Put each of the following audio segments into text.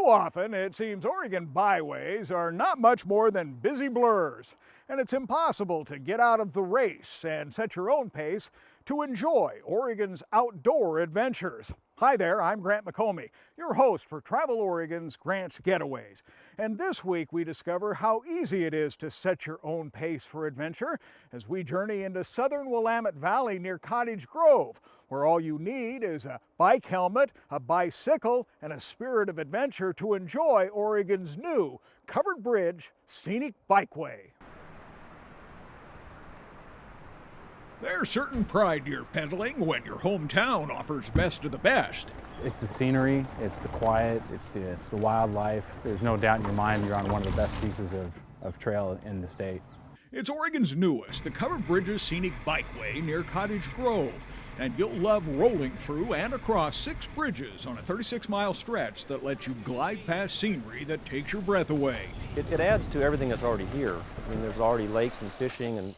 So often it seems Oregon byways are not much more than busy blurs, and it's impossible to get out of the race and set your own pace to enjoy Oregon's outdoor adventures. Hi there, I'm Grant McComey, your host for Travel Oregon's Grant's Getaways. And this week we discover how easy it is to set your own pace for adventure as we journey into southern Willamette Valley near Cottage Grove, where all you need is a bike helmet, a bicycle, and a spirit of adventure to enjoy Oregon's new Covered Bridge Scenic Bikeway. There's certain pride you're peddling when your hometown offers best of the best. It's the scenery, it's the quiet, it's the wildlife. There's no doubt in your mind you're on one of the best pieces of trail in the state. It's Oregon's newest, the Covered Bridges Scenic Bikeway near Cottage Grove. And you'll love rolling through and across 6 bridges on a 36-mile stretch that lets you glide past scenery that takes your breath away. It adds to everything that's already here. I mean, there's already lakes and fishing and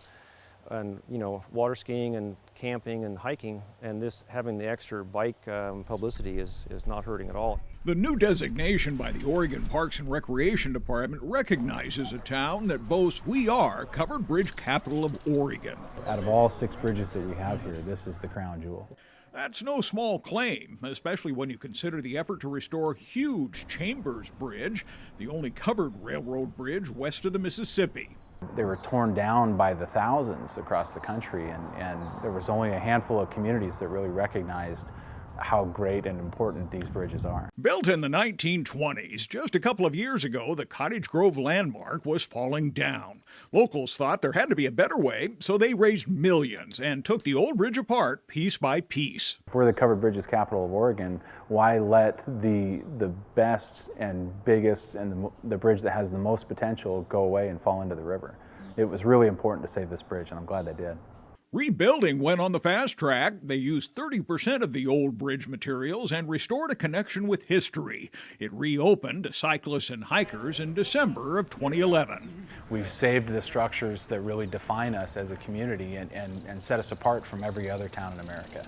water skiing and camping and hiking, and this having the extra bike publicity is not hurting at all. The new designation by the Oregon Parks and Recreation Department recognizes a town that boasts we are Covered Bridge Capital of Oregon. Out of all 6 bridges that we have here, this is the crown jewel. That's no small claim, especially when you consider the effort to restore huge Chambers Bridge, the only covered railroad bridge west of the Mississippi. They were torn down by the thousands across the country, and there was only a handful of communities that really recognized how great and important these bridges are. Built in the 1920s, just a couple of years ago, the Cottage Grove landmark was falling down. Locals thought there had to be a better way, so they raised millions and took the old bridge apart piece by piece. If we're the Covered Bridges capital of Oregon, why let the best and biggest and the bridge that has the most potential go away and fall into the river? It was really important to save this bridge, and I'm glad they did. Rebuilding went on the fast track. They used 30% of the old bridge materials and restored a connection with history. It reopened to cyclists and hikers in December of 2011. We've saved the structures that really define us as a community and set us apart from every other town in America.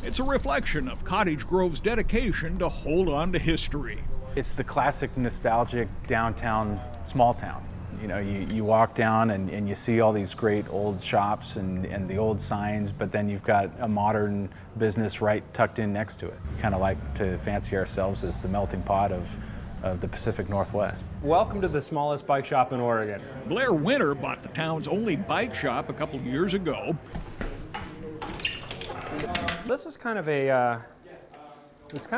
It's a reflection of Cottage Grove's dedication to hold on to history. It's the classic nostalgic downtown small town. You know, you walk down and you see all these great old shops and the old signs, but then you've got a modern business right tucked in next to it. Kind of like to fancy ourselves as the melting pot of the Pacific Northwest. Welcome to the smallest bike shop in Oregon. Blair Winter bought the town's only bike shop a couple years ago. This is kind of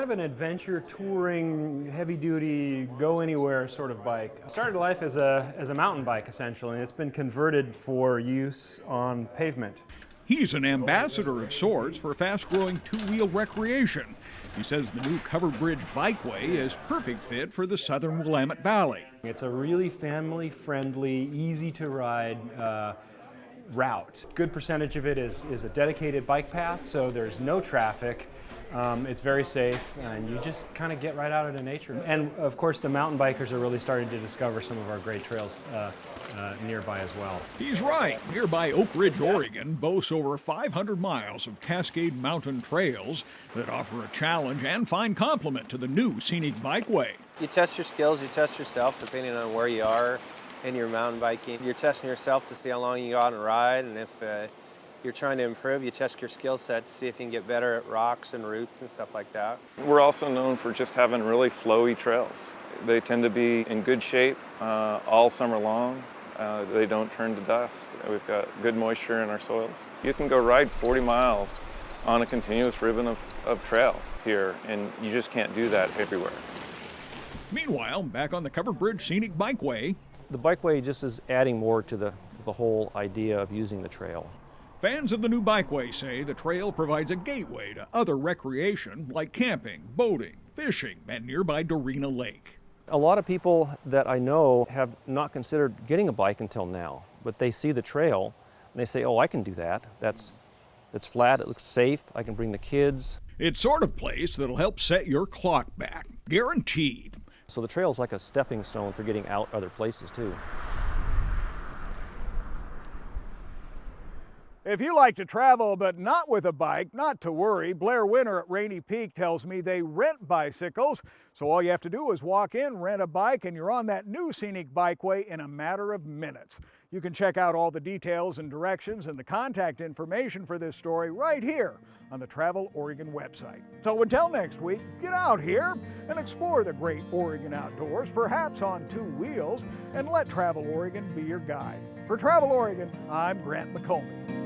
an adventure touring, heavy-duty, go-anywhere sort of bike. I started life as a mountain bike, essentially, and it's been converted for use on pavement. He's an ambassador of sorts for fast-growing two-wheel recreation. He says the new Covered Bridge Bikeway is perfect fit for the southern Willamette Valley. It's a really family-friendly, easy-to-ride route. Good percentage of it is a dedicated bike path, so there's no traffic. It's very safe, and you just kind of get right out into nature. And of course, the mountain bikers are really starting to discover some of our great trails nearby as well. He's right. Nearby Oak Ridge, Oregon boasts over 500 miles of Cascade Mountain trails that offer a challenge and fine complement to the new Scenic Bikeway. You test your skills, you test yourself, depending on where you are in your mountain biking. You're testing yourself to see how long you go out and ride, and if you're trying to improve, you test your skill set to see if you can get better at rocks and roots and stuff like that. We're also known for just having really flowy trails. They tend to be in good shape all summer long. They don't turn to dust. We've got good moisture in our soils. You can go ride 40 miles on a continuous ribbon of trail here, and you just can't do that everywhere. Meanwhile, back on the Covered Bridge Scenic Bikeway, The bikeway just is adding more to the whole idea of using the trail. fans of the new bikeway say the trail provides a gateway to other recreation like camping, boating, fishing, and nearby Dorena Lake. A lot of people that I know have not considered getting a bike until now, but they see the trail and they say, oh, I can do that. It's flat, it looks safe, I can bring the kids. It's sort of place that'll help set your clock back, guaranteed. So the trail is like a stepping stone for getting out other places too. If you like to travel but not with a bike, not to worry. Blair Winter at Rainy Peak tells me they rent bicycles. So all you have to do is walk in, rent a bike, and you're on that new scenic bikeway in a matter of minutes. You can check out all the details and directions and the contact information for this story right here on the Travel Oregon website. So until next week, get out here and explore the great Oregon outdoors, perhaps on two wheels, and let Travel Oregon be your guide. For Travel Oregon, I'm Grant McComey.